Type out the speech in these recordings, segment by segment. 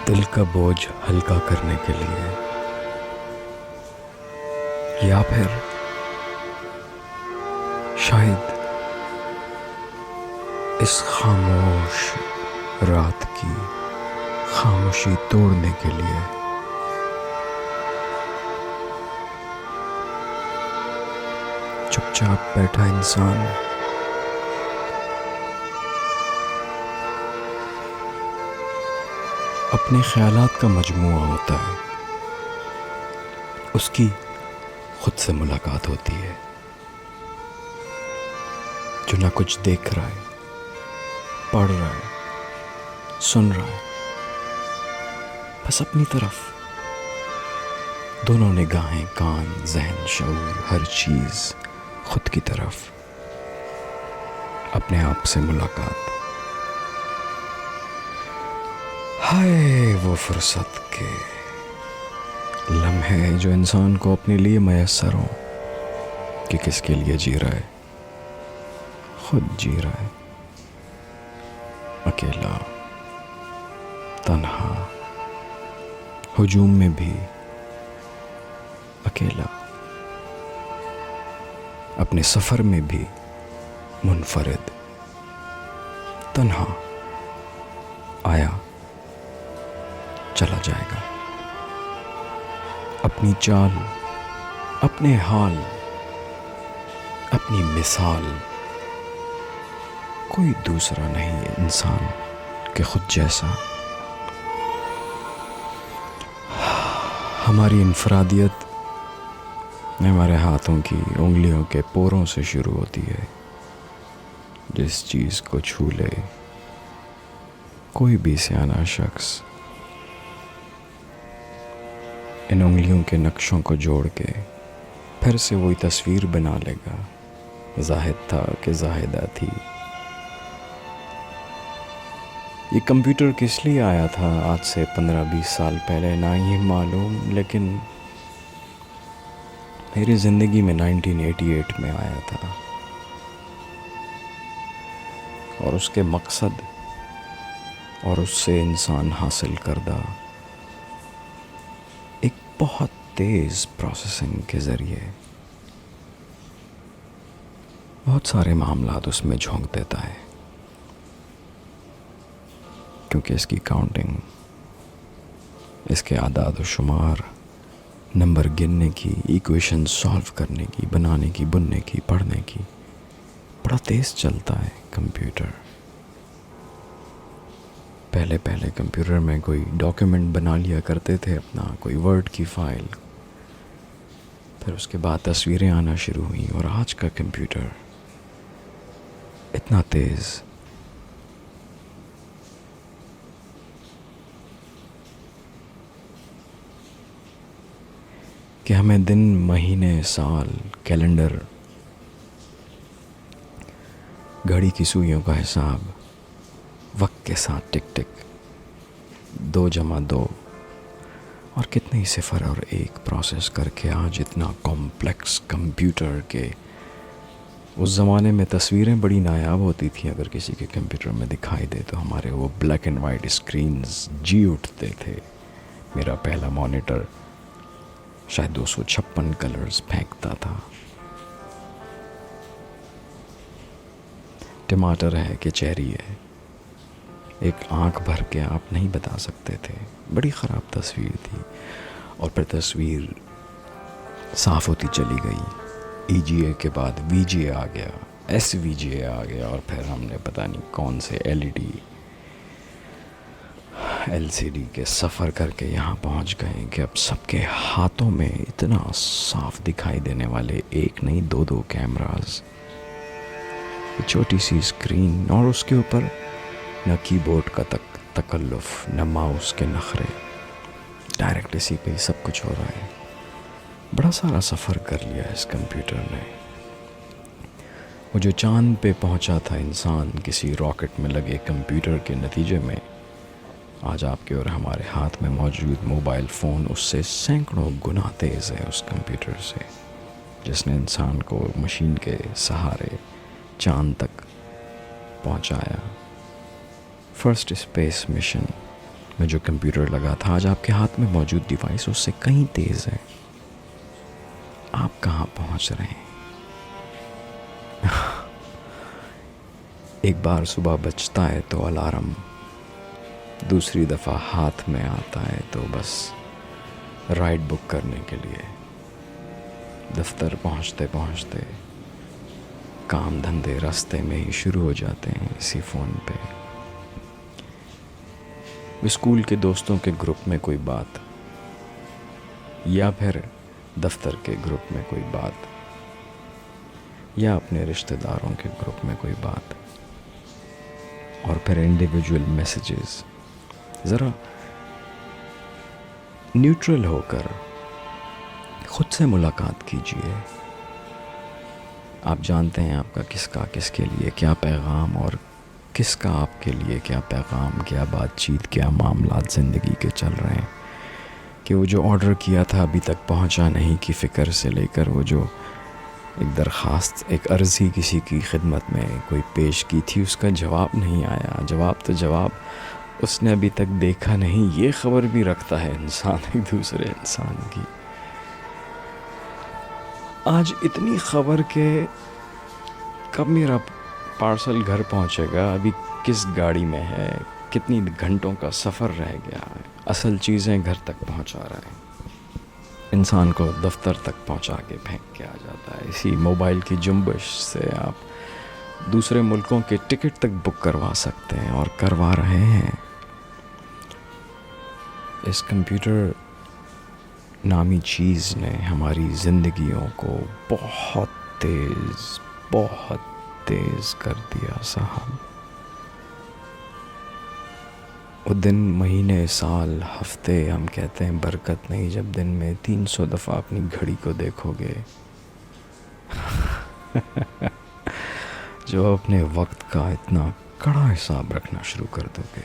دل کا بوجھ ہلکا کرنے کے لیے، یا پھر شاید اس خاموش رات کی خاموشی توڑنے کے لیے، چپ چاپ بیٹھا انسان اپنے خیالات کا مجموعہ ہوتا ہے، اس کی خود سے ملاقات ہوتی ہے، جو نہ کچھ دیکھ رہا ہے، پڑھ رہا ہے، سن رہا ہے، بس اپنی طرف دونوں نگاہیں، کان، ذہن، شعور، ہر چیز خود کی طرف، اپنے آپ سے ملاقات۔ ہائے وہ فرصت کے لمحے جو انسان کو اپنے لیے میسر ہوں کہ کس کے لیے جی رہا ہے، خود جی رہا ہے، اکیلا، تنہا، ہجوم میں بھی اکیلا، اپنے سفر میں بھی منفرد، تنہا، آیا چلا جائے گا، اپنی چال، اپنے حال، اپنی مثال، کوئی دوسرا نہیں ہے انسان کہ خود جیسا۔ ہماری انفرادیت ہمارے ہاتھوں کی انگلیوں کے پوروں سے شروع ہوتی ہے۔ جس چیز کو چھو لے کوئی بھی سیانہ شخص، ان انگلیوں کے نقشوں کو جوڑ کے پھر سے وہی تصویر بنا لے گا۔ زاہد تھا کہ زاہدہ تھی۔ یہ کمپیوٹر کس لیے آیا تھا آج سے 15-20 سال پہلے نہ ہی معلوم، لیکن میری زندگی میں 1988 میں آیا تھا، اور اس کے مقصد اور اس سے انسان حاصل کردہ ایک بہت تیز پروسیسنگ کے ذریعے بہت سارے معاملات اس میں جھونک دیتا ہے، کیونکہ اس کی کاؤنٹنگ، اس کے اعداد و شمار، نمبر گننے کی، ایکویشن سالو کرنے کی، بنانے کی، بننے کی، پڑھنے کی، بڑا تیز چلتا ہے کمپیوٹر۔ پہلے کمپیوٹر میں کوئی ڈاکیومنٹ بنا لیا کرتے تھے اپنا، کوئی ورڈ کی فائل، پھر اس کے بعد تصویریں آنا شروع ہوئیں، اور آج کا کمپیوٹر اتنا تیز کہ ہمیں دن، مہینے، سال، کیلنڈر، گھڑی کی سوئیوں کا حساب وقت کے ساتھ ٹک ٹک 2+2 اور کتنے ہی صفر اور ایک پروسیس کر کے آج اتنا کمپلیکس کمپیوٹر کے اس زمانے میں تصویریں بڑی نایاب ہوتی تھیں، اگر کسی کے کمپیوٹر میں دکھائی دے تو ہمارے وہ بلیک اینڈ وائٹ اسکرینز جی اٹھتے تھے۔ میرا پہلا مانیٹر شاید 256 کلرز پھینکتا تھا۔ ٹماٹر ہے کہ چیری ہے، ایک آنکھ بھر کے آپ نہیں بتا سکتے تھے، بڑی خراب تصویر تھی۔ اور پھر تصویر صاف ہوتی چلی گئی، ای جی اے کے بعد وی جی اے آ گیا، ایس وی جی اے آ گیا، اور پھر ہم نے پتہ نہیں کون سے L E D, L C D کے سفر کر کے یہاں پہنچ گئے کہ اب سب کے ہاتھوں میں اتنا صاف دکھائی دینے والے ایک نہیں 2 کیمراز، چھوٹی سی اسکرین، اور اس کے اوپر نہ کی بورڈ کا تکلف، نہ ماؤس کے نخرے، ڈائریکٹ اسی پہ ہی سب کچھ ہو رہا ہے۔ بڑا سارا سفر کر لیا اس کمپیوٹر نے۔ وہ جو چاند پہ پہنچا تھا انسان کسی راکٹ میں لگے کمپیوٹر کے نتیجے میں، آج آپ کے اور ہمارے ہاتھ میں موجود موبائل فون اس سے سینکڑوں گنا تیز ہے، اس کمپیوٹر سے، جس نے انسان کو مشین کے سہارے چاند تک پہنچایا۔ فرسٹ اسپیس مشن میں جو کمپیوٹر لگا تھا آج آپ کے ہاتھ میں موجود ڈیوائس اس سے کہیں تیز ہے. آپ کہاں پہنچ رہے ہیں؟ ایک بار صبح بجتا ہے تو الارم، دوسری دفعہ ہاتھ میں آتا ہے تو بس رائڈ بک کرنے کے لیے. دفتر پہنچتے پہنچتے کام دھندے راستے میں ہی شروع ہو جاتے ہیں اسی فون پہ. اسکول کے دوستوں کے گروپ میں کوئی بات، یا پھر دفتر کے گروپ میں کوئی بات، یا اپنے رشتہ داروں کے گروپ میں کوئی بات، اور پھر انڈیویجول میسیجز. ذرا نیوٹرل ہو کر خود سے ملاقات کیجیے. آپ جانتے ہیں آپ کا کس کا کس کے لیے کیا پیغام، اور کس کا آپ کے لیے کیا پیغام، کیا بات چیت، کیا معاملات زندگی کے چل رہے ہیں. کہ وہ جو آرڈر کیا تھا ابھی تک پہنچا نہیں کی فکر سے لے کر وہ جو ایک درخواست، ایک عرضی کسی کی خدمت میں کوئی پیش کی تھی، اس کا جواب نہیں آیا. جواب اس نے ابھی تک دیکھا نہیں. یہ خبر بھی رکھتا ہے انسان ایک دوسرے انسان کی. آج اتنی خبر کہ کب میرا پارسل گھر پہنچے گا، ابھی کس گاڑی میں ہے، کتنی گھنٹوں کا سفر رہ گیا ہے. اصل چیزیں گھر تک پہنچا رہا ہے، انسان کو دفتر تک پہنچا کے پھینک کے آ جاتا ہے. اسی موبائل کی جنبش سے آپ دوسرے ملکوں کے ٹکٹ تک بک کروا سکتے ہیں اور کروا رہے ہیں. اس کمپیوٹر نامی چیز نے ہماری زندگیوں کو بہت تیز کر دیا صاحب. وہ دن، مہینے، سال، ہفتے ہم کہتے ہیں برکت نہیں جب دن میں 300 دفعہ اپنی گھڑی کو دیکھو گے. جو اپنے وقت کا اتنا کڑا حساب رکھنا شروع کر دو گے.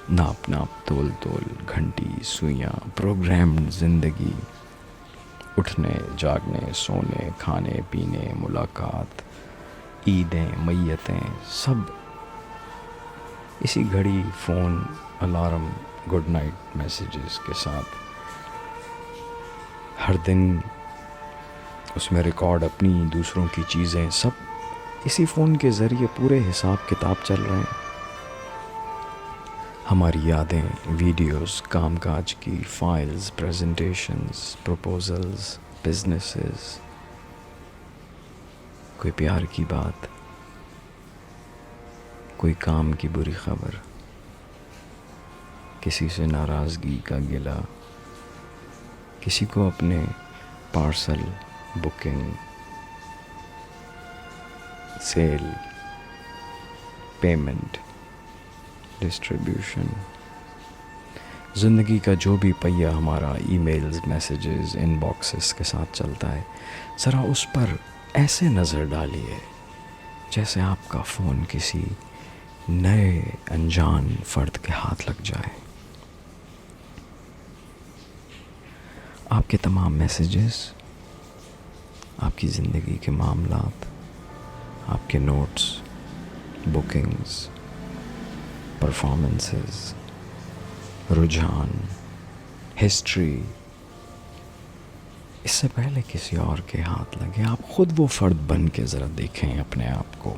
ناپ تول گھنٹی، سوئیاں، پروگرامڈ زندگی، اٹھنے جاگنے، سونے، کھانے پینے، ملاقات، عیدیں، میتیں، سب اسی گھڑی، phone, alarm, good night messages کے ساتھ. ہر دن اس میں ریکارڈ اپنی، دوسروں کی چیزیں، سب اسی فون کے ذریعے پورے حساب کتاب چل رہے ہیں. ہماری یادیں، ویڈیوز، کام کاج کی فائلز، پریزنٹیشنز، پروپوزلز، بزنسز، کوئی پیار کی بات، کوئی کام کی بری خبر، کسی سے ناراضگی کا گلہ، کسی کو اپنے parcel, booking, sale, payment, distribution, زندگی کا جو بھی پہیہ ہمارا emails, messages, inboxes کے ساتھ چلتا ہے، ذرا اس پر ایسے نظر ڈالیے جیسے آپ کا فون کسی نئے انجان فرد کے ہاتھ لگ جائے. آپ کے تمام میسیجز، آپ کی زندگی کے معاملات، آپ کے نوٹس، بکنگز، پرفارمنسز، رجحان، ہسٹری، اس سے پہلے کسی اور کے ہاتھ لگے. آپ خود وہ فرد بن کے ذرا دیکھیں اپنے آپ کو.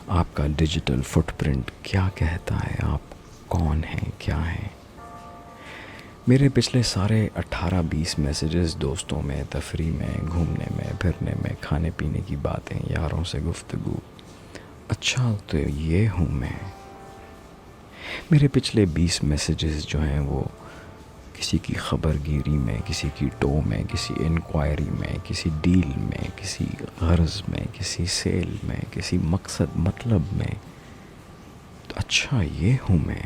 آپ کا ڈیجیٹل فٹ پرنٹ کیا کہتا ہے؟ آپ کون ہیں، کیا ہیں؟ میرے پچھلے سارے 18-20 میسیجز دوستوں میں، تفریح میں، گھومنے میں، پھرنے میں، کھانے پینے کی باتیں، یاروں سے گفتگو. اچھا تو یہ ہوں میں. میرے پچھلے 20 میسیجز جو ہیں وہ کسی کی خبر گیری میں، کسی کی ٹو میں، کسی انکوائری میں، کسی ڈیل میں، کسی غرض میں، کسی سیل میں، کسی مقصد مطلب میں. تو اچھا یہ ہوں میں.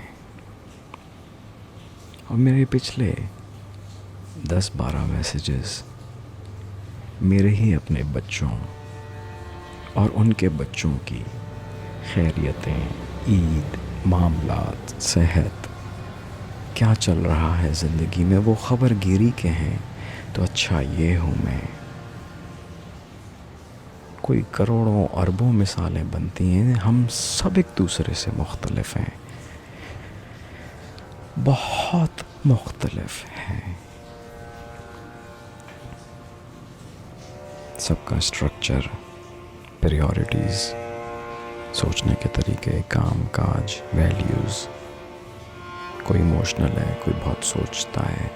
اور میرے پچھلے 10-12 میسیجز میرے ہی اپنے بچوں اور ان کے بچوں کی خیریتیں، عید، معاملات، صحت، کیا چل رہا ہے زندگی میں، وہ خبر گیری کے ہیں. تو اچھا یہ ہوں میں. کوئی کروڑوں اربوں مثالیں بنتی ہیں، ہم سب ایک دوسرے سے مختلف ہیں. بہت مختلف ہیں. سب کا اسٹرکچر، پریورٹیز، سوچنے کے طریقے، کام کاج، ویلیوز. کوئی ایموشنل ہے، کوئی بہت سوچتا ہے،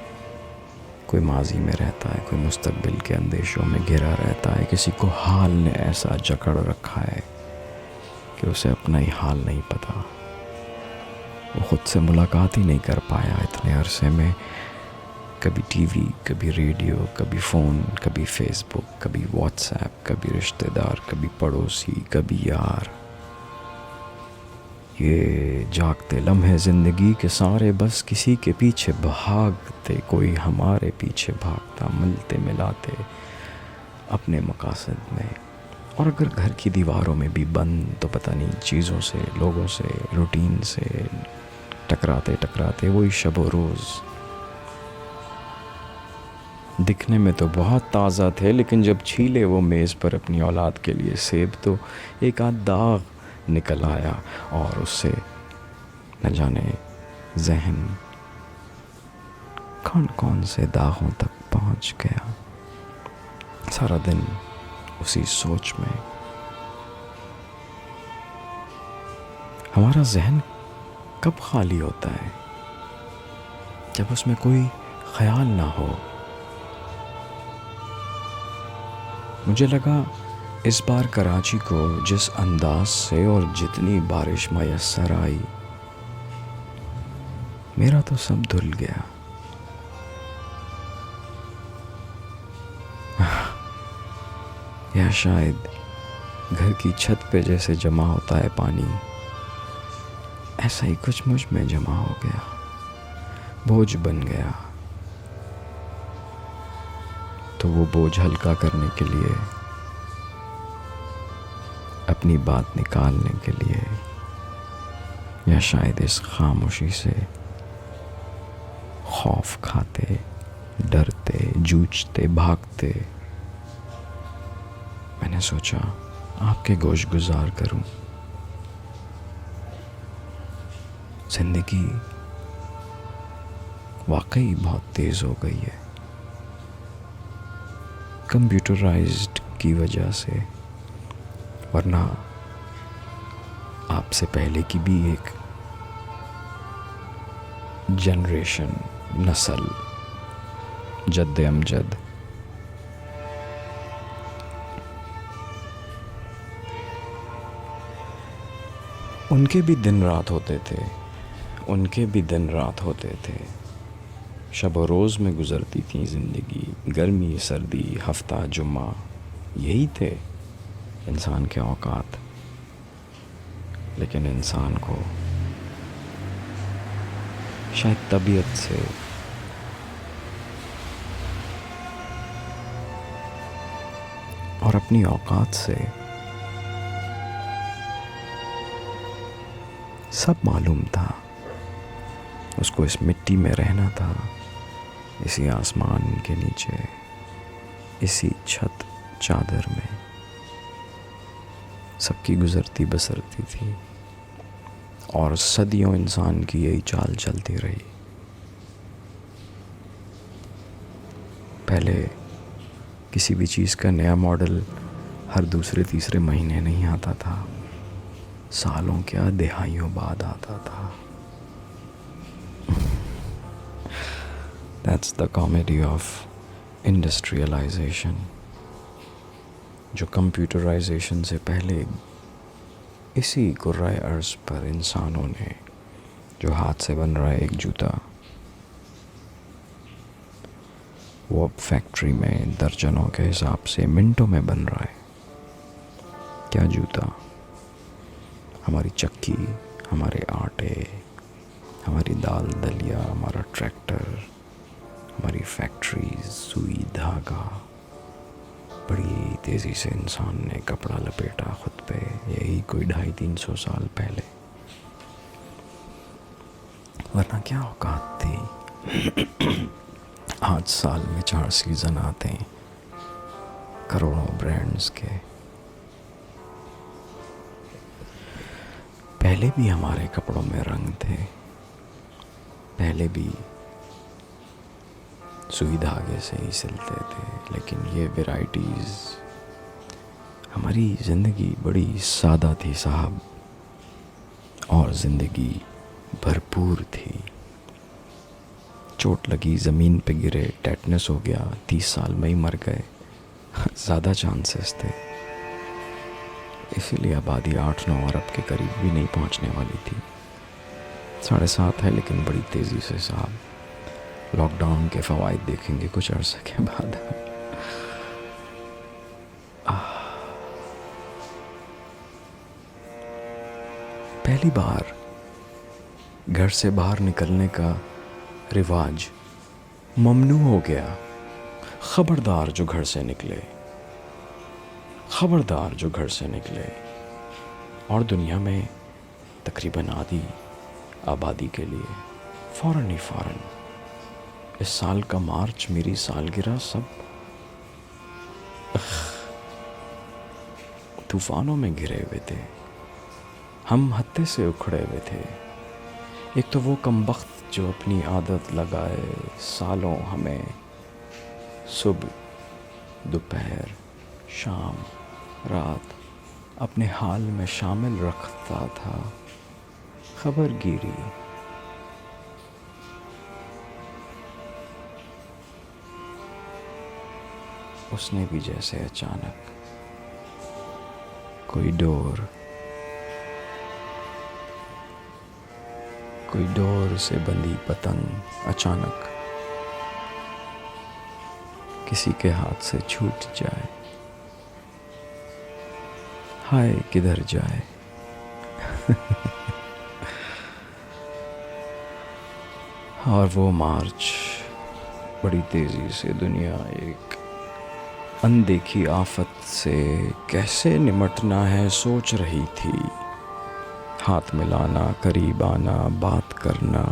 کوئی ماضی میں رہتا ہے، کوئی مستقبل کے اندیشوں میں گھرا رہتا ہے. کسی کو حال نے ایسا جکڑ رکھا ہے کہ اسے اپنا ہی حال نہیں پتا. وہ خود سے ملاقات ہی نہیں کر پایا اتنے عرصے میں. کبھی ٹی وی، کبھی ریڈیو، کبھی فون، کبھی فیس بک، کبھی واٹس ایپ، کبھی رشتہ دار، کبھی پڑوسی، کبھی یار. یہ جاگتے لمحے زندگی کے سارے بس کسی کے پیچھے بھاگتے، کوئی ہمارے پیچھے بھاگتا، ملتے ملاتے اپنے مقاصد میں. اور اگر گھر کی دیواروں میں بھی بند تو پتہ نہیں چیزوں سے، لوگوں سے، روٹین سے ٹکراتے ٹکراتے وہی شب و روز. دکھنے میں تو بہت تازہ تھے، لیکن جب چھیلے وہ میز پر اپنی اولاد کے لیے سیب تو ایک آدھ داغ نکل آیا، اور اس سے نہ جانے ذہن کون کون سے داغوں تک پہنچ گیا. سارا دن اسی سوچ میں. ہمارا ذہن کب خالی ہوتا ہے؟ جب اس میں کوئی خیال نہ ہو. مجھے لگا اس بار کراچی کو جس انداز سے اور جتنی بارش میسر آئی، میرا تو سب دھل گیا. یا شاید گھر کی چھت پہ جیسے جمع ہوتا ہے پانی، ایسا ہی کچھ مجھ میں جمع ہو گیا، بوجھ بن گیا. تو وہ بوجھ ہلکا کرنے کے لیے، اپنی بات نکالنے کے لیے، یا شاید اس خاموشی سے خوف کھاتے، ڈرتے، جوجھتے، بھاگتے، میں نے سوچا آپ کے گوش گزار کروں. زندگی واقعی بہت تیز ہو گئی ہے، کمپیوٹرائزڈ کی وجہ سے. ورنہ آپ سے پہلے کی بھی ایک جنریشن، نسل، جد امجد، ان کے بھی دن رات ہوتے تھے، ان کے بھی دن رات ہوتے تھے. شب و روز میں گزرتی تھی زندگی، گرمی، سردی، ہفتہ، جمعہ، یہی تھے انسان کے اوقات. لیکن انسان کو شاید طبیعت سے اور اپنی اوقات سے سب معلوم تھا. اس کو اس مٹی میں رہنا تھا، اسی آسمان کے نیچے، اسی چھت چادر میں. سب کی گزرتی بسرتی تھی، اور صدیوں انسان کی یہی چال چلتی رہی. پہلے کسی بھی چیز کا نیا ماڈل ہر دوسرے تیسرے مہینے نہیں آتا تھا، سالوں کیا دہائیوں بعد آتا تھا. That's the comedy of industrialization. جو کمپیوٹرائزیشن سے پہلے اسی کرۂ ارض پر انسانوں نے، جو ہاتھ سے بن رہا ہے ایک جوتا، وہ اب فیکٹری میں درجنوں کے حساب سے منٹوں میں بن رہا ہے. کیا جوتا؟ ہماری چکی، ہمارے آٹے، ہماری دال دلیا، ہمارا ٹریکٹر، ہماری فیکٹریز، سوئی دھاگا. بڑی تیزی سے انسان نے کپڑا لپیٹا خود پہ، یہی کوئی 250-300 سال پہلے. ورنہ کیا اوقات تھی. آج سال میں 4 سیزن آتے ہیں، کروڑوں برانڈز کے. پہلے بھی ہمارے کپڑوں میں رنگ تھے، پہلے بھی سوئی دھاگے سے ہی سلتے تھے، لیکن یہ ویرائٹیز، ہماری زندگی بڑی سادہ تھی صاحب، اور زندگی بھرپور تھی۔ چوٹ لگی، زمین پہ گرے، ٹیٹنس ہو گیا، 30 سال میں ہی مر گئے، زیادہ چانسز تھے۔ اسی لیے آبادی 8-9 ارب کے قریب بھی نہیں پہنچنے والی تھی۔ 7.5 ہے، لیکن بڑی تیزی سے صاحب۔ لاک ڈاؤن کے فوائد دیکھیں گے کچھ عرصے کے بعد۔ پہلی بار گھر سے باہر نکلنے کا رواج ممنوع ہو گیا۔ خبردار جو گھر سے نکلے، خبردار جو گھر سے نکلے۔ اور دنیا میں تقریباً آدھی آبادی کے لیے فوراً ہی فوراً اس سال کا مارچ، میری سالگرہ، سب طوفانوں میں گھرے ہوئے تھے، ہم ہتے سے اکھڑے ہوئے تھے۔ ایک تو وہ کمبخت جو اپنی عادت لگائے سالوں ہمیں صبح، دوپہر، شام، رات اپنے حال میں شامل رکھتا تھا، خبر گیری۔ اس نے بھی جیسے اچانک کوئی ڈور سے بندھی پتنگ اچانک کسی کے ہاتھ سے چھوٹ جائے، ہائے کدھر جائے۔ اور وہ مارچ بڑی تیزی سے دنیا ایک اندیکھی آفت سے کیسے نمٹنا ہے سوچ رہی تھی۔ ہاتھ ملانا، قریب آنا، بات کرنا،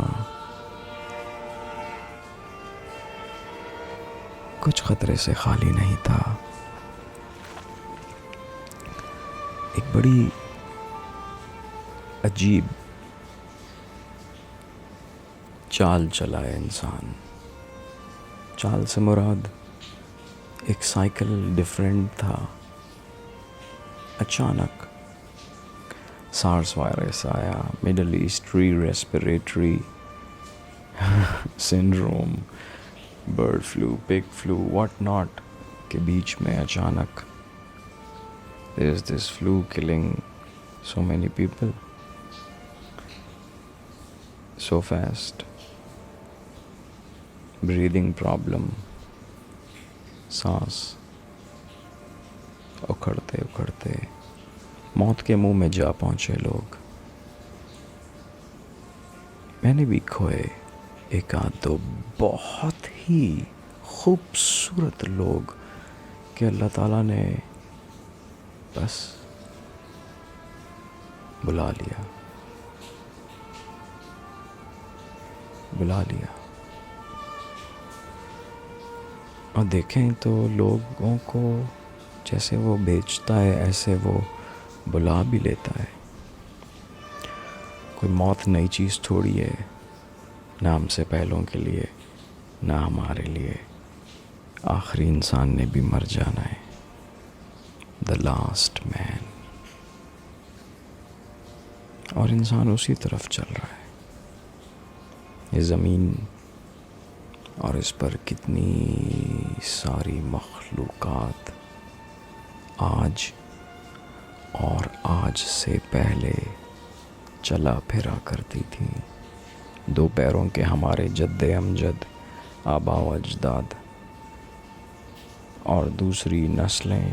کچھ خطرے سے خالی نہیں تھا۔ ایک بڑی عجیب چال چلا ہے انسان۔ چال سے مراد ایک سائیکل ڈیفرنٹ تھا۔ اچانک سارس وائرس آیا، middle east respiratory syndrome, bird flu, pig flu, what not کے بیچ میں اچانک there is this flu killing so many people so fast, breathing problem، سانس اکھڑتے اکھڑتے موت کے منہ میں جا پہنچے لوگ۔ میں نے بھی کھوئے ایک آدھ دو بہت ہی خوبصورت لوگ کہ اللہ تعالیٰ نے بس بلا لیا۔ اور دیکھیں تو لوگوں کو جیسے وہ بیچتا ہے ایسے وہ بلا بھی لیتا ہے۔ کوئی موت نئی چیز تھوڑی ہے، نہ ہم سے پہلوں کے لیے نہ ہمارے لیے۔ آخری انسان نے بھی مر جانا ہے، دا لاسٹ مین، اور انسان اسی طرف چل رہا ہے۔ یہ زمین اور اس پر کتنی ساری مخلوقات آج اور آج سے پہلے چلا پھرا کرتی تھی۔ 2 پیروں کے ہمارے جد امجد، آبا و اجداد، اور دوسری نسلیں،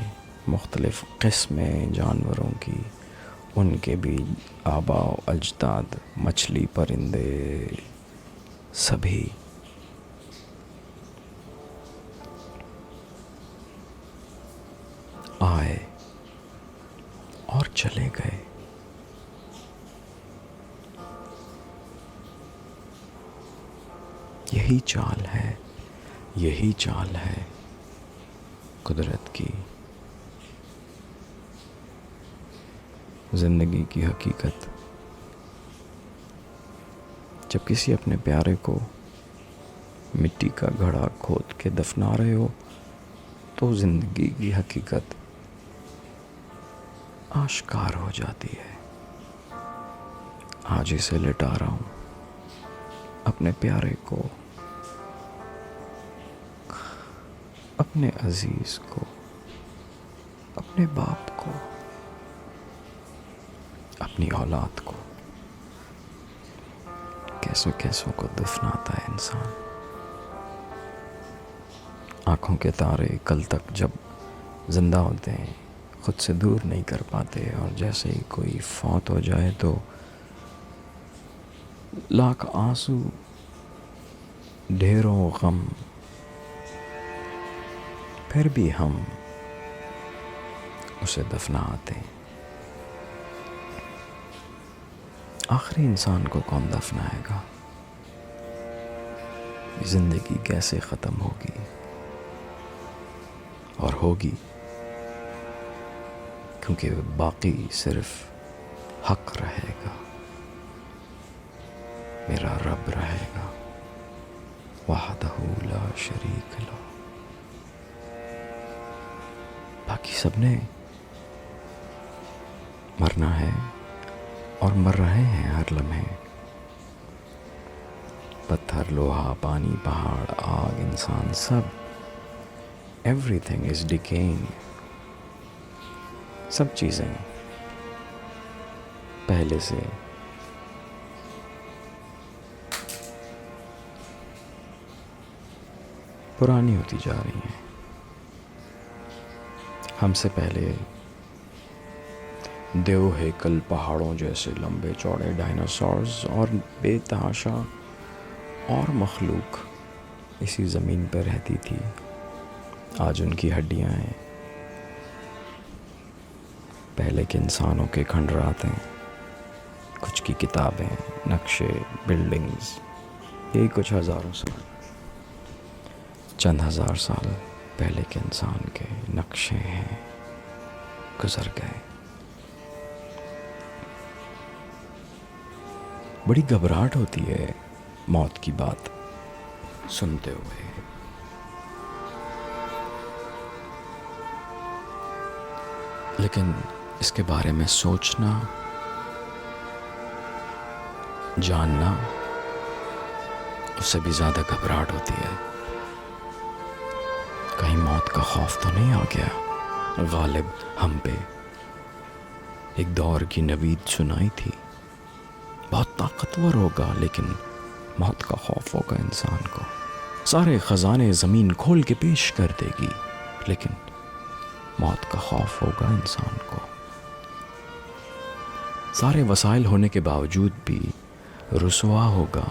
مختلف قسمیں جانوروں کی، ان کے بھی آبا و اجداد، مچھلی، پرندے، سبھی۔ آئے اور چلے گئے۔ یہی چال ہے قدرت کی، زندگی کی حقیقت۔ جب کسی اپنے پیارے کو مٹی کا گھڑا کھود کے دفنا رہے ہو تو زندگی کی حقیقت آشکار ہو جاتی ہے. آج اسے لٹا رہا ہوں، اپنے پیارے کو، اپنے عزیز کو، اپنے باپ کو، اپنی اولاد کو. کیسوں کیسوں کو دفناتا ہے انسان. آنکھوں کے تارے کل تک جب زندہ ہوتے ہیں خود سے دور نہیں کر پاتے، اور جیسے ہی کوئی فوت ہو جائے تو لاکھ آنسو، ڈھیروں غم، پھر بھی ہم اسے دفناتے ہیں. آخری انسان کو کون دفنائے گا؟ زندگی کیسے ختم ہوگی؟ اور ہوگی کیونکہ باقی صرف حق رہے گا، میرا رب رہے گا، وحدہ لا شریک لہ. باقی سب نے مرنا ہے اور مر رہے ہیں ہر لمحے. پتھر، لوہا، پانی، پہاڑ، آگ، انسان، سب ایوری تھنگ از ڈیکیئنگ. سب چیزیں پہلے سے پرانی ہوتی جا رہی ہیں. ہم سے پہلے دیو ہیکل، پہاڑوں جیسے لمبے چوڑے ڈائناسورز اور بے تحاشا اور مخلوق اسی زمین پر رہتی تھی. آج ان کی ہڈیاں ہیں، پہلے کے انسانوں کے کھنڈرات ہیں، کچھ کی کتابیں، نقشے، بلڈنگز. یہی کچھ ہزاروں سال، چند ہزار سال پہلے کے انسان کے نقشے ہیں، گزر گئے. بڑی گھبراہٹ ہوتی ہے موت کی بات سنتے ہوئے. لیکن اس کے بارے میں سوچنا، جاننا، اس سے بھی زیادہ گھبراہٹ ہوتی ہے. کہیں موت کا خوف تو نہیں آ گیا غالب ہم پہ. ایک دور کی نوید سنائی تھی، بہت طاقتور ہوگا لیکن موت کا خوف ہوگا انسان کو. سارے خزانے زمین کھول کے پیش کر دے گی لیکن موت کا خوف ہوگا انسان کو. سارے وسائل ہونے کے باوجود بھی رسوا ہوگا.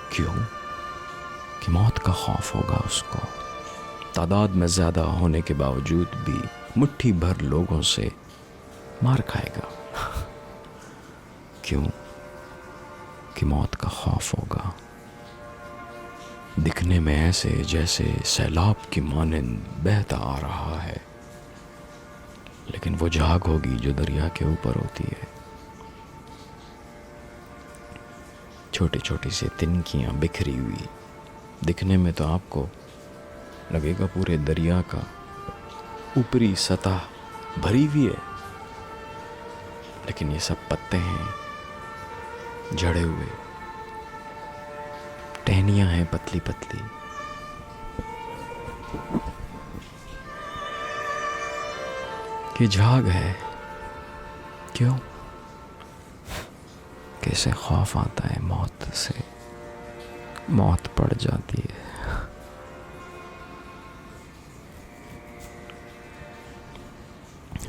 کیوں؟ کہ موت کا خوف ہوگا اس کو. تعداد میں زیادہ ہونے کے باوجود بھی مٹھی بھر لوگوں سے مار کھائے گا. کیوں؟ کہ موت کا خوف ہوگا. دکھنے میں ایسے جیسے سیلاب کی مانند بہتا آ رہا ہے، لیکن وہ جھاگ ہوگی جو دریا کے اوپر ہوتی ہے. چھوٹی چھوٹی سی تنکیاں بکھری ہوئی، دکھنے میں تو آپ کو لگے گا پورے دریا کا اوپری سطح بھری ہوئی ہے، لیکن یہ سب پتے ہیں جھڑے ہوئے، ٹہنیاں ہیں پتلی پتلی. کہ جھاگ ہے. کیوں؟ کیسے خوف آتا ہے موت سے. موت پڑ جاتی ہے.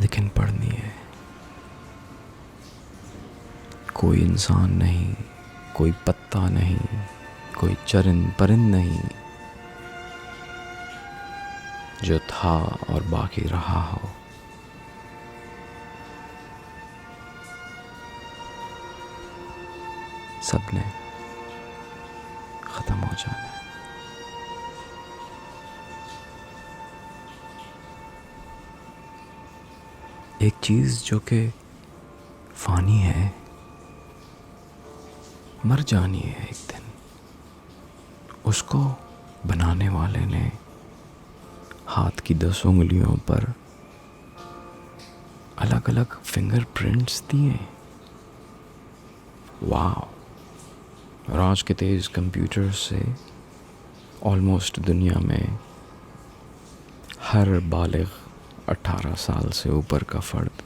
لیکن پڑھنی ہے. کوئی انسان نہیں، کوئی پتا نہیں، کوئی چرند پرند نہیں جو تھا اور باقی رہا ہو. سب نے ختم ہو جانا ہے. ایک چیز جو کہ فانی ہے مر جانی ہے ایک دن. اس کو بنانے والے نے ہاتھ کی 10 انگلیوں پر الگ الگ فنگر پرنٹس دیے. واو. اور آج کے تیز کمپیوٹر سے آلموسٹ دنیا میں ہر بالغ 18 سال سے اوپر کا فرد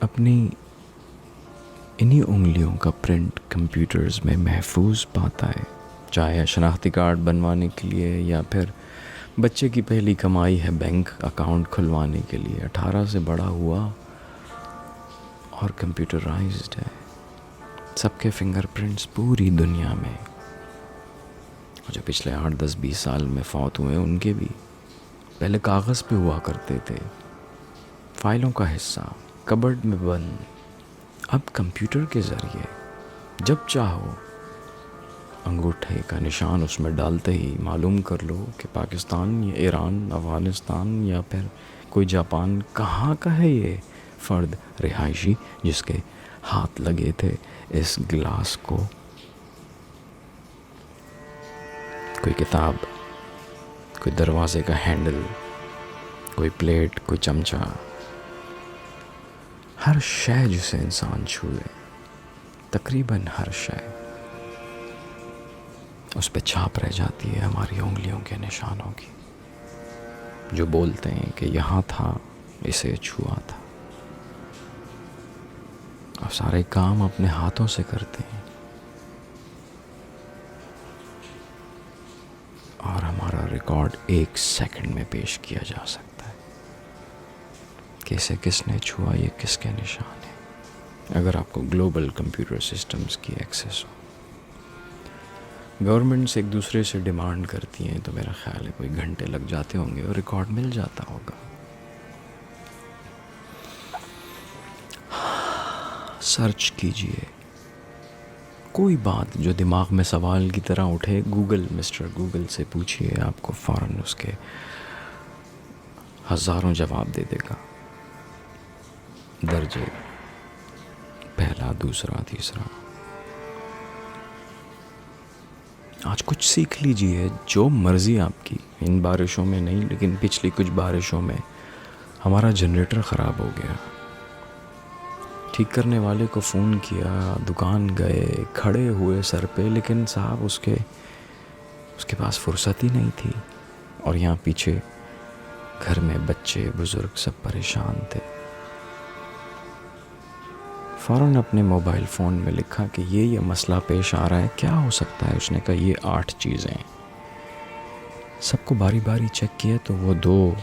اپنی انہی انگلیوں کا پرنٹ کمپیوٹرز میں محفوظ پاتا ہے، چاہے شناختی کارڈ بنوانے کے لیے یا پھر بچے کی پہلی کمائی ہے بینک اکاؤنٹ کھلوانے کے لیے. 18 سے بڑا ہوا اور کمپیوٹرائزڈ ہے. سب کے فنگر پرنٹس پوری دنیا میں. جو پچھلے 8 10 20 سال میں فوت ہوئے ان کے بھی پہلے کاغذ پہ ہوا کرتے تھے، فائلوں کا حصہ کبرڈ میں بند. اب کمپیوٹر کے ذریعے جب چاہو انگوٹھے کا نشان اس میں ڈالتے ہی معلوم کر لو کہ پاکستان یا ایران، افغانستان یا پھر کوئی جاپان کہاں کا ہے یہ فرد رہائشی جس کے ہاتھ لگے تھے اس گلاس کو. کوئی کتاب، کوئی دروازے کا ہینڈل، کوئی پلیٹ، کوئی چمچہ، ہر شے جسے انسان چھوئے، تقریباً ہر شے اس پہ چھاپ رہ جاتی ہے ہماری انگلیوں کے نشانوں کی، جو بولتے ہیں کہ یہاں تھا، اسے چھوا تھا. اور سارے کام اپنے ہاتھوں سے کرتے ہیں اور ہمارا ریکارڈ 1 سیکنڈ میں پیش کیا جا سکتا ہے کہ اسے کس نے چھوا، یہ کس کے نشان ہے. اگر آپ کو گلوبل کمپیوٹر سسٹمز کی ایکسیس ہو. گورنمنٹس ایک دوسرے سے ڈیمانڈ کرتی ہیں تو میرا خیال ہے کوئی گھنٹے لگ جاتے ہوں گے اور ریکارڈ مل جاتا ہوگا. سرچ کیجئے کوئی بات جو دماغ میں سوال کی طرح اٹھے، مسٹر گوگل سے پوچھئے، آپ کو فوراً اس کے ہزاروں جواب دے دے گا. درجے پہلا، دوسرا، تیسرا. آج کچھ سیکھ لیجئے، جو مرضی آپ کی. ان بارشوں میں نہیں، لیکن پچھلی کچھ بارشوں میں ہمارا جنریٹر خراب ہو گیا. ٹھیک کرنے والے کو فون کیا، دکان گئے، کھڑے ہوئے سر پہ، لیکن صاحب اس کے پاس فرصت ہی نہیں تھی. اور یہاں پیچھے گھر میں بچے بزرگ سب پریشان تھے. فوراً اپنے موبائل فون میں لکھا کہ یہ مسئلہ پیش آ رہا ہے، کیا ہو سکتا ہے. اس نے کہا یہ 8 چیزیں. سب کو باری باری چیک کیا تو وہ 2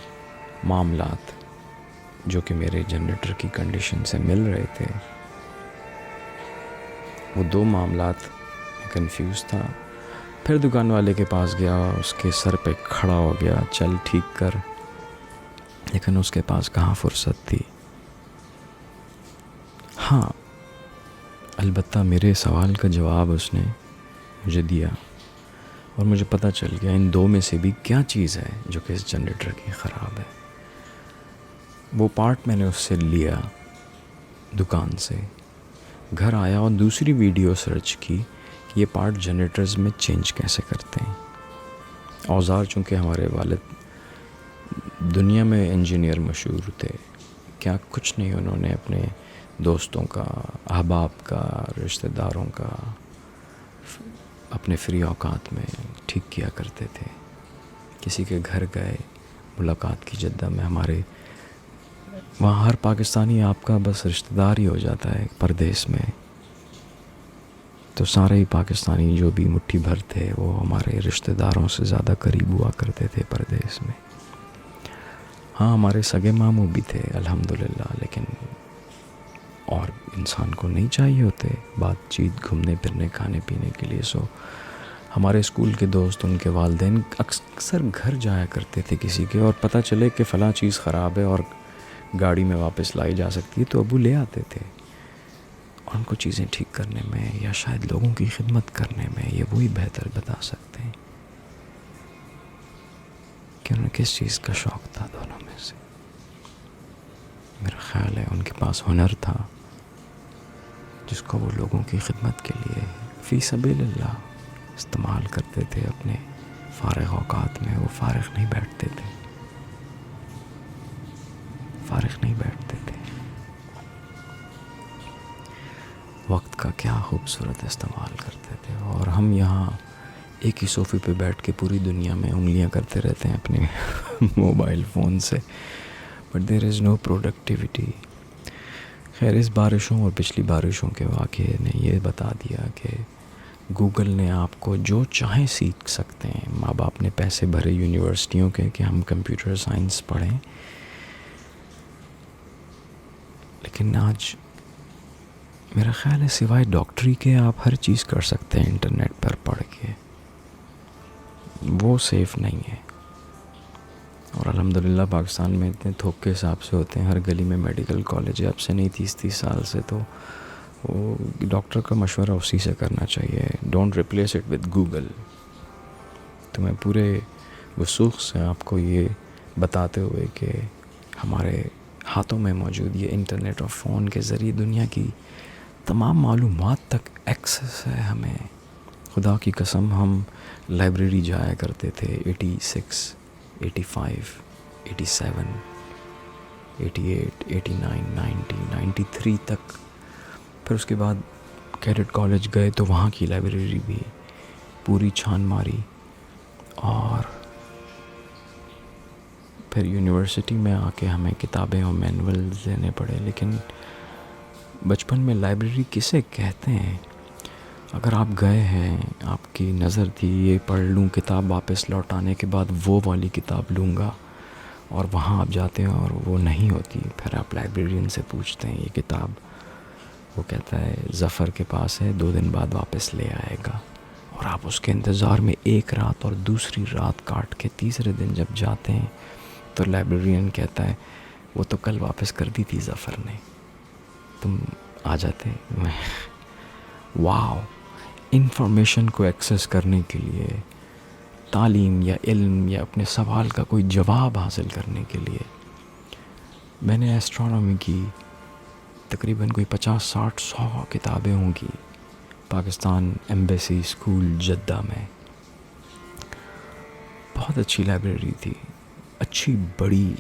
معاملات جو کہ میرے جنریٹر کی کنڈیشن سے مل رہے تھے، وہ 2 معاملات میں کنفیوز تھا. پھر دکان والے کے پاس گیا، اس کے سر پہ کھڑا ہو گیا، چل ٹھیک کر. لیکن اس کے پاس کہاں فرصت تھی. ہاں، البتہ میرے سوال کا جواب اس نے مجھے دیا اور مجھے پتہ چل گیا ان 2 میں سے بھی کیا چیز ہے جو کہ اس جنریٹر کی خراب ہے. وہ پارٹ میں نے اس سے لیا دکان سے، گھر آیا اور دوسری ویڈیو سرچ کی کہ یہ پارٹ جنریٹرز میں چینج کیسے کرتے ہیں. اوزار چونکہ ہمارے والد دنیا میں انجینئر مشہور تھے، کیا کچھ نہیں انہوں نے اپنے دوستوں کا، احباب کا، رشتہ داروں کا اپنے فری اوقات میں ٹھیک کیا کرتے تھے. کسی کے گھر گئے، ملاقات کی جدہ میں، ہمارے وہاں ہر پاکستانی آپ کا بس رشتہ دار ہی ہو جاتا ہے پردیس میں. تو سارے ہی پاکستانی جو بھی مٹھی بھر تھے وہ ہمارے رشتہ داروں سے زیادہ قریب ہوا کرتے تھے پردیس میں. ہاں، ہمارے سگے ماموں بھی تھے الحمدللہ، لیکن اور انسان کو نہیں چاہیے ہوتے بات چیت، گھومنے پھرنے، کھانے پینے کے لیے. سو ہمارے اسکول کے دوست، ان کے والدین اکثر گھر جایا کرتے تھے کسی کے، اور پتہ چلے کہ فلاں چیز خراب ہے اور گاڑی میں واپس لائی جا سکتی ہے تو ابو لے آتے تھے. اور ان کو چیزیں ٹھیک کرنے میں یا شاید لوگوں کی خدمت کرنے میں یہ وہی بہتر بتا سکتے ہیں کہ انہیں کس چیز کا شوق تھا دونوں میں سے. خیال ہے ان کے پاس ہنر تھا جس کو وہ لوگوں کی خدمت کے لیے فی سبیل اللہ استعمال کرتے تھے اپنے فارغ اوقات میں. وہ فارغ نہیں بیٹھتے تھے، وقت کا کیا خوبصورت استعمال کرتے تھے. اور ہم یہاں ایک ہی صوفے پہ بیٹھ کے پوری دنیا میں انگلیاں کرتے رہتے ہیں اپنے موبائل فون سے، but there is no productivity. خیر، اس بارشوں اور پچھلی بارشوں کے واقعے نے یہ بتا دیا کہ گوگل نے آپ کو جو چاہیں سیکھ سکتے ہیں. ماں باپ نے پیسے بھرے یونیورسٹیوں کے کہ ہم کمپیوٹر سائنس پڑھیں، لیکن آج میرا خیال ہے سوائے ڈاکٹری کے آپ ہر چیز کر سکتے ہیں انٹرنیٹ پر پڑھ کے. وہ سیف نہیں ہے. اور الحمدللہ پاکستان میں اتنے تھوک کے حساب سے ہوتے ہیں، ہر گلی میں میڈیکل کالج ہے. اب سے نہیں 30 سال سے، تو وہ ڈاکٹر کا مشورہ اسی سے کرنا چاہیے. Don't replace it with Google. تو میں پورے وثوق سے آپ کو یہ بتاتے ہوئے کہ ہمارے ہاتھوں میں موجود یہ انٹرنیٹ اور فون کے ذریعے دنیا کی تمام معلومات تک ایکسیس ہے ہمیں. خدا کی قسم ہم لائبریری جایا کرتے تھے 86، 85، 87، 88، 89، 90، 93 تک. پھر اس کے بعد کیڈٹ کالج گئے تو وہاں کی لائبریری بھی پوری چھان ماری، اور پھر یونیورسٹی میں آ کے ہمیں کتابیں اور مینولز لینے پڑے. لیکن بچپن میں لائبریری کسے کہتے ہیں؟ اگر آپ گئے ہیں، آپ کی نظر تھی یہ پڑھ لوں کتاب، واپس لوٹانے کے بعد وہ والی کتاب لوں گا، اور وہاں آپ جاتے ہیں اور وہ نہیں ہوتی. پھر آپ لائبریرین سے پوچھتے ہیں یہ کتاب، وہ کہتا ہے ظفر کے پاس ہے، 2 دن بعد واپس لے آئے گا. اور آپ اس کے انتظار میں ایک رات اور دوسری رات کاٹ کے تیسرے دن جب جاتے ہیں تو لائبریرین کہتا ہے وہ تو کل واپس کر دی تھی ظفر نے، تم آ جاتے. واو! انفارمیشن کو ایکسیس کرنے کے لیے، تعلیم یا علم یا اپنے سوال کا کوئی جواب حاصل کرنے کے لیے، میں نے ایسٹرونومی کی تقریباً کوئی 50-60-100 کتابیں ہوں گی پاکستان ایمبیسی اسکول جدہ میں. بہت اچھی لائبریری تھی، اچھی بڑی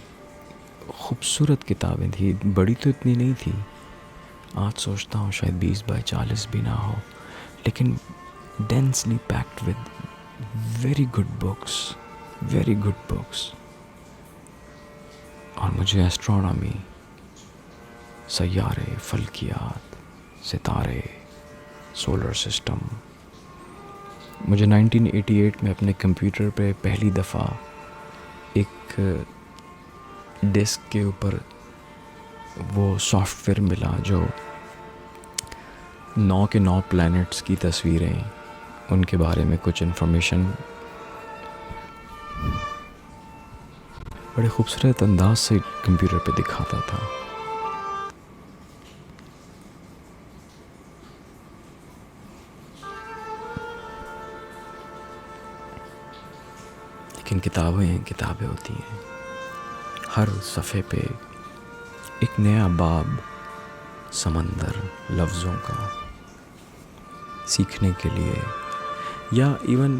خوبصورت کتابیں تھی. بڑی تو اتنی نہیں تھی، آج سوچتا ہوں شاید 20x40 بھی نہ ہو، لیکن densely packed with very good books. اور مجھے ایسٹرونومی، سیارے، فلکیات، ستارے، سولر سسٹم، مجھے 1988 میں اپنے کمپیوٹر پہ پہلی دفعہ ایک ڈسک کے اوپر وہ سافٹ ویئر ملا جو 9 کے 9 پلانٹس کی تصویریں، ان کے بارے میں کچھ انفارمیشن بڑے خوبصورت انداز سے کمپیوٹر پہ دکھاتا تھا. لیکن کتابیں ہوتی ہیں، ہر صفحے پہ ایک نیا باب، سمندر لفظوں کا سیکھنے کے لیے. یا ایون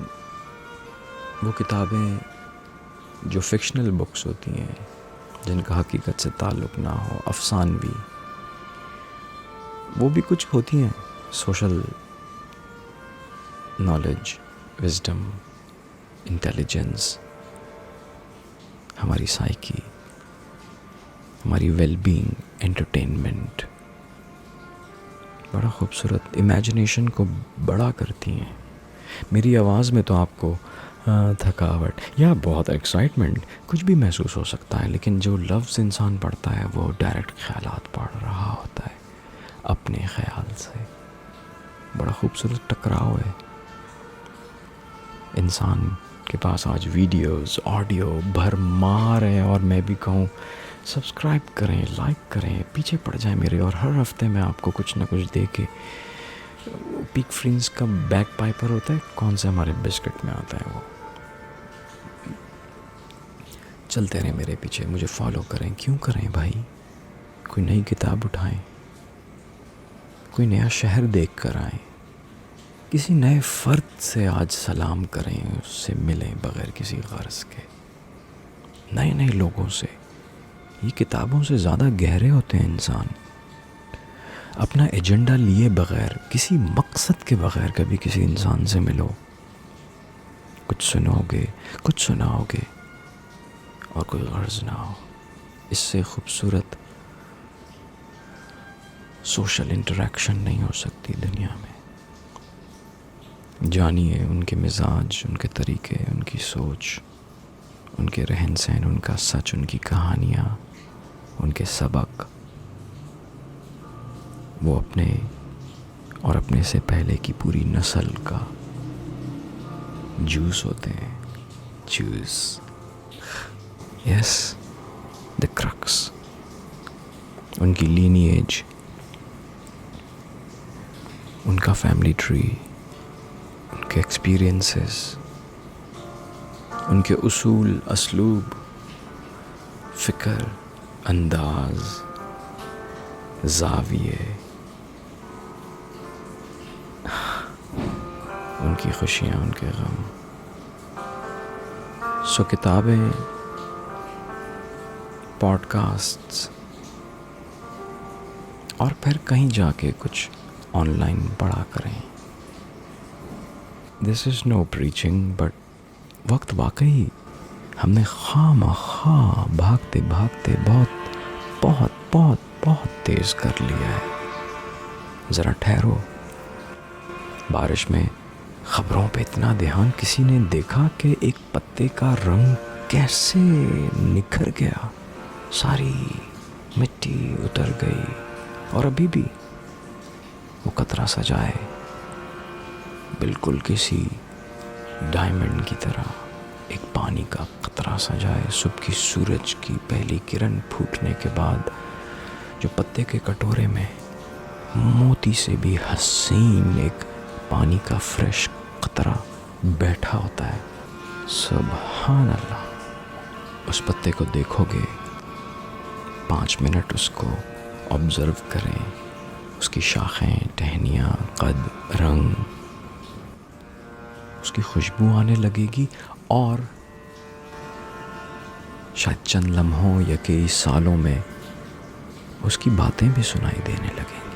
وہ کتابیں جو فکشنل بکس ہوتی ہیں جن کا حقیقت سے تعلق نہ ہو، افسانوی، وہ بھی کچھ ہوتی ہیں. سوشل نالج، وزڈم، انٹیلیجنس، ہماری سائیکی، ہماری ویل بینگ، انٹرٹینمنٹ، بڑا خوبصورت امیجنیشن کو بڑا کرتی ہیں. میری آواز میں تو آپ کو تھکاوٹ یا بہت ایکسائٹمنٹ کچھ بھی محسوس ہو سکتا ہے، لیکن جو لفظ انسان پڑھتا ہے وہ ڈائریکٹ خیالات پڑھ رہا ہوتا ہے اپنے خیال سے. بڑا خوبصورت ٹکراؤ ہے. انسان کے پاس آج ویڈیوز، آڈیو بھرمار ہیں، اور میں بھی کہوں سبسکرائب کریں، لائک کریں، پیچھے پڑ جائیں میرے، اور ہر ہفتے میں آپ کو کچھ نہ کچھ دے کے. پیک فرینز کا بیک پائپر ہوتا ہے، کون سے ہمارے بسکٹ میں آتا ہے، وہ چلتے رہیں میرے پیچھے، مجھے فالو کریں. کیوں کریں بھائی؟ کوئی نئی کتاب اٹھائیں، کوئی نیا شہر دیکھ کر آئیں، کسی نئے فرد سے آج سلام کریں، اس سے ملیں بغیر کسی غرض کے، نئے نئے لوگوں سے۔ یہ کتابوں سے زیادہ گہرے ہوتے ہیں انسان۔ اپنا ایجنڈا لیے بغیر، کسی مقصد کے بغیر کبھی کسی انسان سے ملو، کچھ سنو گے، کچھ سناؤ گے، اور کوئی غرض نہ ہو۔ اس سے خوبصورت سوشل انٹریکشن نہیں ہو سکتی دنیا میں۔ جانیے ان کے مزاج، ان کے طریقے، ان کی سوچ، ان کے رہن سہن، ان کا سچ، ان کی کہانیاں، ان کے سبق۔ وہ اپنے اور اپنے سے پہلے کی پوری نسل کا جوس ہوتے ہیں، جوس، یس، دی کرکس۔ ان کی لینیج، ان کا فیملی ٹری، ان کے ایکسپیرئنسز، ان کے اصول، اسلوب، فکر، انداز، زاویے، ان کی خوشیاں، ان کے غم۔ سو کتابیں، پوڈ کاسٹس، اور پھر کہیں جا کے کچھ آن لائن پڑھا کریں۔ دس از نو پریچنگ، بٹ وقت واقعی ہم نے خواہ بھاگتے بھاگتے بہت بہت بہت بہت تیز کر لیا ہے۔ ذرا ٹھہرو۔ بارش میں خبروں پہ اتنا دھیان، کسی نے دیکھا کہ ایک پتے کا رنگ کیسے نکھر گیا، ساری مٹی اتر گئی، اور ابھی بھی وہ قطرہ سجا ہے، بالکل کسی ڈائمنڈ کی طرح، ایک پانی کا قطرہ سجا ہے۔ صبح کی سورج کی پہلی کرن پھوٹنے کے بعد جو پتے کے کٹورے میں موتی سے بھی حسین ایک پانی کا فریش قطرہ بیٹھا ہوتا ہے، سبحان اللہ۔ اس پتے کو دیکھو گے، 5 منٹ اس کو آبزرو کریں، اس کی شاخیں، ٹہنیاں، قد، رنگ، اس کی خوشبو آنے لگے گی، اور شاید چند لمحوں یا کئی سالوں میں اس کی باتیں بھی سنائی دینے لگیں گی۔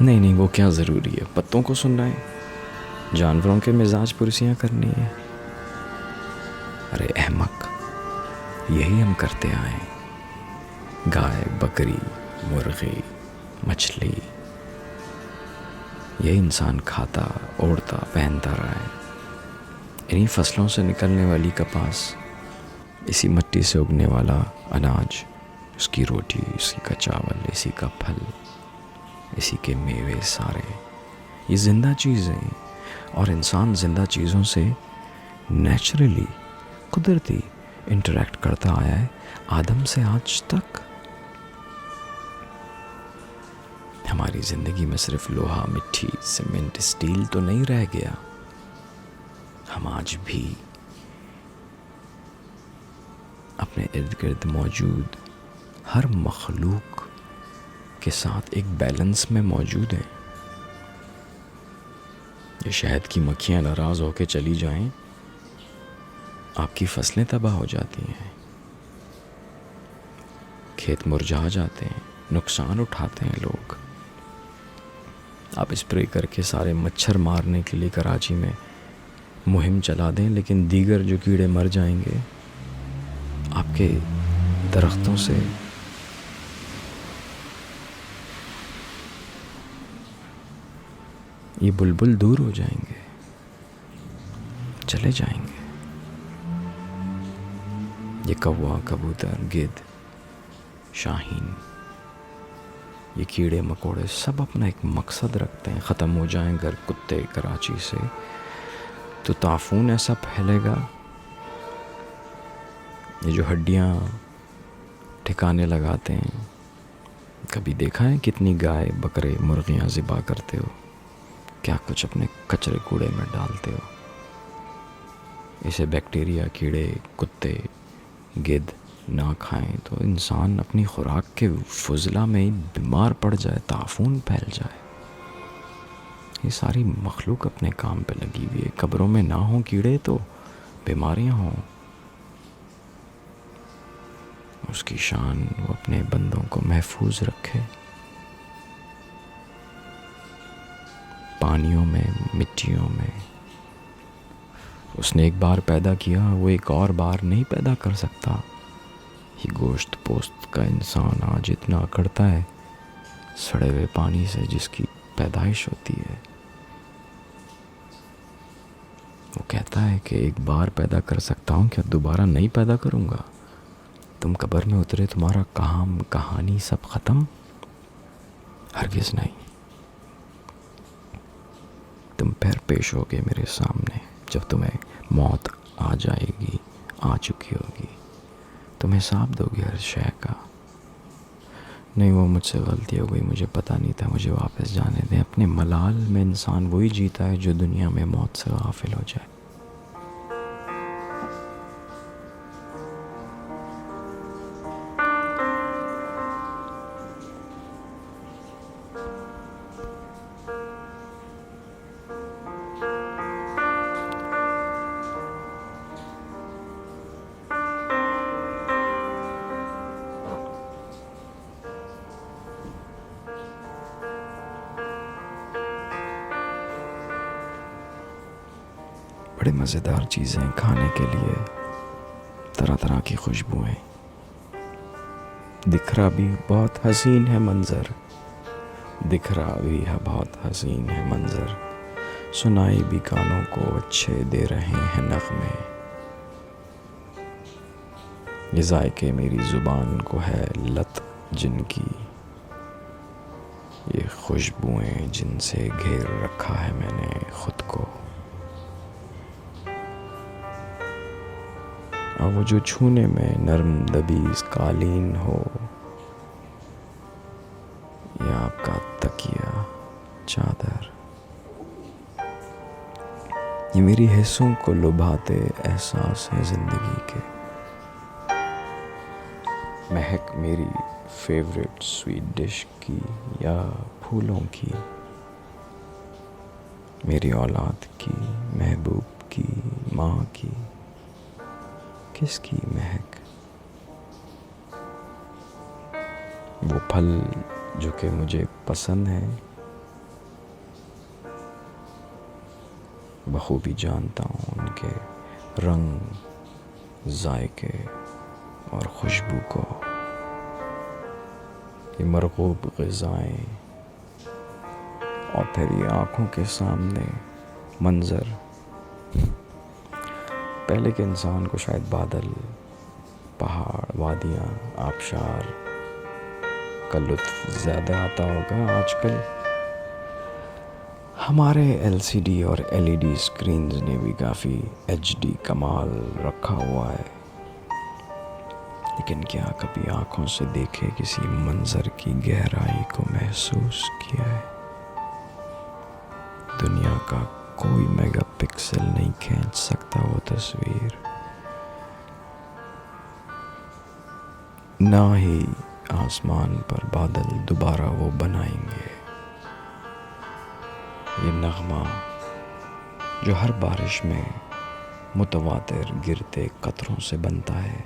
نہیں، وہ کیا ضروری ہے پتوں کو سننا ہے، جانوروں کے مزاج پرسیاں کرنی ہے؟ ارے احمق، یہی ہم کرتے آئے ہیں۔ گائے، بکری، مرغی، مچھلی، یہ انسان کھاتا، اوڑھتا، پہنتا رہا ہے۔ انہی فصلوں سے نکلنے والی کپاس، اسی مٹی سے اگنے والا اناج، اس کی روٹی، اسی کا چاول، اسی کا پھل، اسی کے میوے سارے، یہ زندہ چیزیں ہیں، اور انسان زندہ چیزوں سے نیچرلی، قدرتی انٹریکٹ کرتا آیا ہے آدم سے آج تک۔ ہماری زندگی میں صرف لوہا، مٹی، سیمنٹ، اسٹیل تو نہیں رہ گیا۔ ہم آج بھی اپنے ارد گرد موجود ہر مخلوق کے ساتھ ایک بیلنس میں موجود ہیں۔ یہ شہد کی مکھیاں ناراض ہو کے چلی جائیں، آپ کی فصلیں تباہ ہو جاتی ہیں، کھیت مرجھا جاتے ہیں، نقصان اٹھاتے ہیں لوگ۔ آپ اسپرے کر کے سارے مچھر مارنے کے لیے کراچی میں مہم چلا دیں، لیکن دیگر جو کیڑے مر جائیں گے آپ کے درختوں سے۔ یہ بلبل دور ہو جائیں گے، چلے جائیں گے۔ یہ کوا، کبوتر، گدھ، شاہین، یہ کیڑے مکوڑے سب اپنا ایک مقصد رکھتے ہیں، ختم ہو جائیں اگر کتے کراچی سے تو طاعون ایسا پھیلے گا، یہ جو ہڈیاں ٹھکانے لگاتے ہیں، کبھی دیکھا ہے کتنی گائے، بکرے، مرغیاں ذبح کرتے ہو، کیا کچھ اپنے کچرے کوڑے میں ڈالتے ہو؟ اسے بیکٹیریا، کیڑے، کتے، گدھ نہ کھائیں تو انسان اپنی خوراک کے فضلہ میں ہی بیمار پڑ جائے، تعفن پھیل جائے۔ یہ ساری مخلوق اپنے کام پہ لگی ہوئی ہے، قبروں میں نہ ہوں کیڑے تو بیماریاں ہوں۔ اس کی شان وہ اپنے بندوں کو محفوظ رکھے، پانیوں میں، مٹیوں میں۔ اس نے ایک بار پیدا کیا، وہ ایک اور بار نہیں پیدا کر سکتا۔ یہ گوشت پوست کا انسان آج اتنا اکڑتا ہے سڑے ہوئے پانی سے جس کی پیدائش ہوتی ہے۔ وہ کہتا ہے کہ ایک بار پیدا کر سکتا ہوں، کیا دوبارہ نہیں پیدا کروں گا؟ تم قبر میں اترے، تمہارا کام کہانی سب ختم؟ ہرگز نہیں۔ تم پھر پیش ہوگے میرے سامنے جب تمہیں موت آ جائے گی، آ چکی ہوگی، تم حساب دو گے ہر شے کا۔ نہیں، وہ مجھ سے غلطی ہو گئی، مجھے پتہ نہیں تھا، مجھے واپس جانے دیں۔ اپنے ملال میں انسان وہی جیتا ہے جو دنیا میں موت سے غافل ہو جائے۔ بڑے مزیدار چیزیں کھانے کے لیے، طرح طرح کی خوشبوئیں۔ دکھ رہا بھی بہت حسین ہے منظر، دکھ رہا بھی ہے بہت حسین ہے منظر، سنائی بھی کانوں کو اچھے دے رہے ہیں نغمے۔ یہ ذائقے میری زبان کو ہے لت جن کی، یہ خوشبوئیں جن سے گھیر رکھا ہے میں نے خود کو۔ اور وہ جو چھونے میں نرم دبیز قالین ہو، یا آپ کا تکیہ، چادر، یہ میری حصوں کو لبھاتے احساس ہے زندگی کے۔ مہک میری فیوریٹ سویٹ ڈش کی یا پھولوں کی، میری اولاد کی، محبوب کی، ماں کی، کس کی مہک؟ وہ پھل جو کہ مجھے پسند ہیں، بخوبی جانتا ہوں ان کے رنگ، ذائقے اور خوشبو کو۔ یہ مرغوب غذائیں اور پھر یہ آنکھوں کے سامنے منظر۔ پہلے کے انسان کو شاید بادل، پہاڑ، وادیاں، آبشار کا لطف زیادہ آتا ہوگا۔ آج کل ہمارے LCD اور LED اسکرینز نے بھی کافی HD کمال رکھا ہوا ہے، لیکن کیا کبھی آنکھوں سے دیکھے کسی منظر کی گہرائی کو محسوس کیا ہے؟ دنیا کا کوئی میگا پکسل نہیں کھینچ سکتا وہ تصویر، نہ ہی آسمان پر بادل دوبارہ وہ بنائیں گے۔ یہ نغمہ جو ہر بارش میں متواتر گرتے قطروں سے بنتا ہے،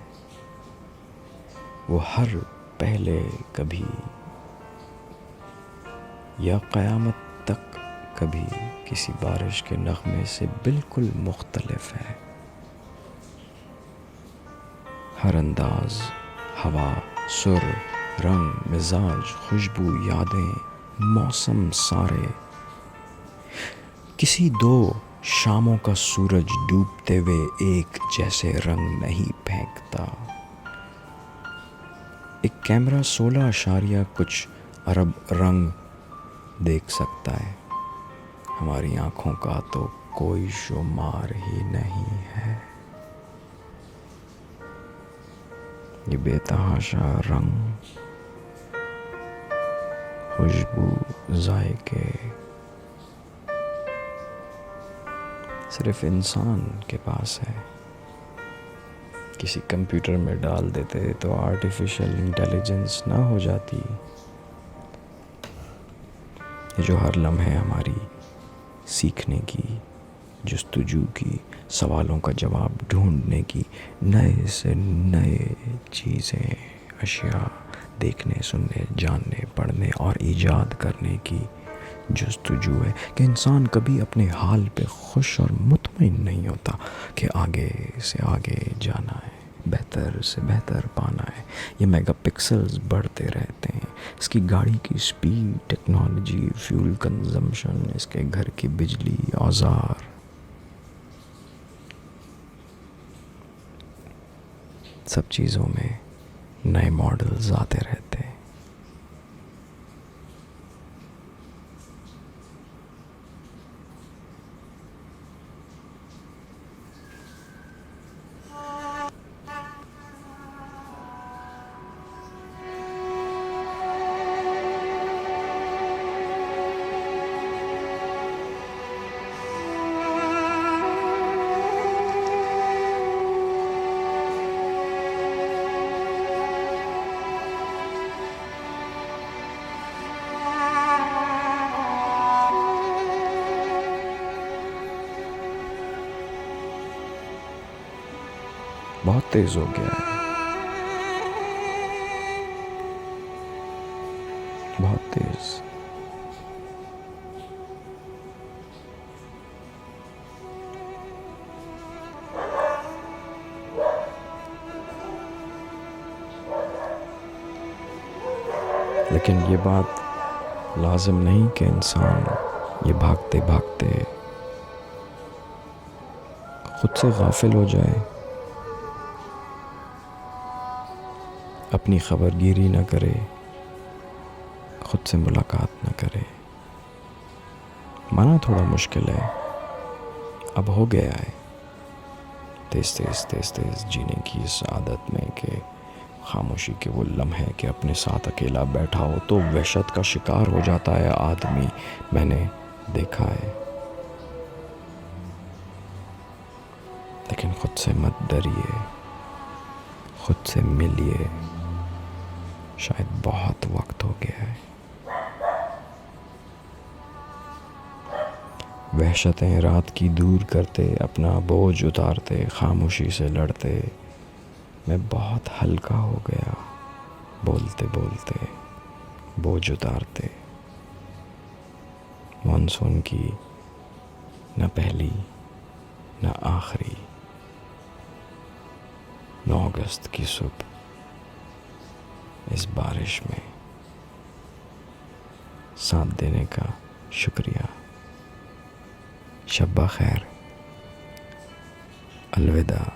وہ ہر پہلے کبھی یا قیامت تک کبھی کسی بارش کے نغمے سے بالکل مختلف ہے۔ ہر انداز، ہوا، سر، رنگ، مزاج، خوشبو، یادیں، موسم، سارے کسی دو شاموں کا سورج ڈوبتے ہوئے ایک جیسے رنگ نہیں پھینکتا۔ ایک کیمرہ 16 کچھ ارب رنگ دیکھ سکتا ہے، ہماری آنکھوں کا تو کوئی شمار ہی نہیں ہے۔ یہ بے تحاشا رنگ، خوشبو، ذائقے صرف انسان کے پاس ہے۔ کسی کمپیوٹر میں ڈال دیتے تو آرٹیفیشل انٹیلیجنس نہ ہو جاتی. یہ جو ہر لمحے ہماری سیکھنے کی، جستجو کی، سوالوں کا جواب ڈھونڈنے کی، نئے سے نئے چیزیں، اشیاء دیکھنے، سننے، جاننے، پڑھنے اور ایجاد کرنے کی جستجو ہے کہ انسان کبھی اپنے حال پہ خوش اور مطمئن نہیں ہوتا کہ آگے سے آگے جانا ہے، بہتر سے بہتر پانا ہے. یہ میگا پکسلز بڑھتے رہتے ہیں، اس کی گاڑی کی سپیڈ، ٹیکنالوجی، فیول کنزمپشن، اس کے گھر کی بجلی، اوزار، سب چیزوں میں نئے ماڈلز آتے رہتے ہیں. بہت تیز ہو گیا ہے، بہت تیز. لیکن یہ بات لازم نہیں کہ انسان یہ بھاگتے بھاگتے خود سے غافل ہو جائے، اپنی خبر گیری نہ کرے، خود سے ملاقات نہ کرے. مانا تھوڑا مشکل ہے، اب ہو گیا ہے تیز تیز تیز تیز جینے کی اس عادت میں کہ خاموشی کے وہ لمحے کہ اپنے ساتھ اکیلا بیٹھا ہو تو وحشت کا شکار ہو جاتا ہے آدمی. میں نے دیکھا ہے. لیکن خود سے مت ڈریے، خود سے ملیے، شاید بہت وقت ہو گیا ہے. وحشتیں رات کی دور کرتے، اپنا بوجھ اتارتے، خاموشی سے لڑتے. میں بہت ہلکا ہو گیا، بولتے بولتے، بوجھ اتارتے. مانسون کی نہ پہلی نہ آخری، 9 اگست کی صبح اس بارش میں ساتھ دینے کا شکریہ. شب بخیر، الوداع.